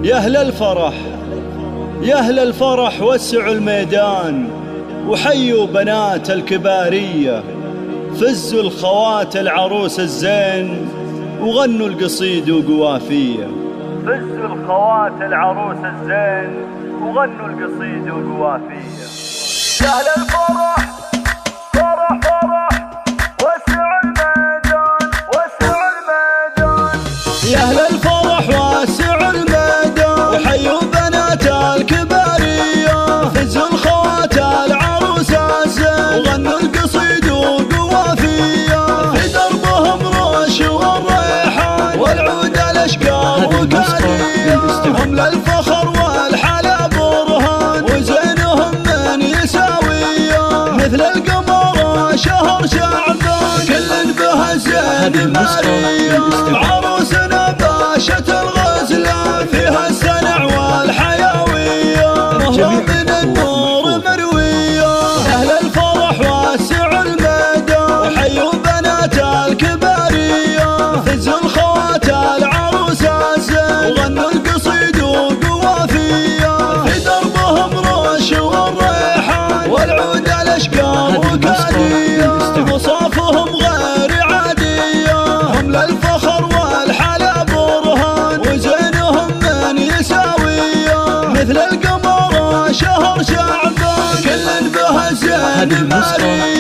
يا أهل الفرح يا أهل الفرح وسعوا الميدان وحيوا بنات الكبارية، فزوا الخوات العروس الزين وغنوا القصيد وقوافية. فزوا الخوات العروس الزين وغنوا القصيد وقوافية. يا أهل الفرح فرح فرح وسعوا الميدان وسعوا الميدان. يا أهل الفرح وسعوا الميدان وحيوا بنات الكبارية، فزوا الخوات العروس الزين وغنوا القصيد وقوافية. في دربهم رش والريحان والعود الأشقار وكالية، هم للفخر والحلا برهان وزينهم من يساويه. مثل القمر شهر شعبان كل به الزين مارية، عروسنا باشة الغزلان فيها السنع والحيوية، مهرة من النور مروية. أهل الفرح وسعوا الميدان وحيوا بنات الكبارية، فزوا الخوات العروس الزين وغنوا القصيد وقوافية. في دربهم رش والريحان والعود الأشقار وكالية، وصافهم غير عادية، هم للفخر والحلا برهان وزينهم من يساويه. مثل القمر شهر شعبان كل به الزين مارية،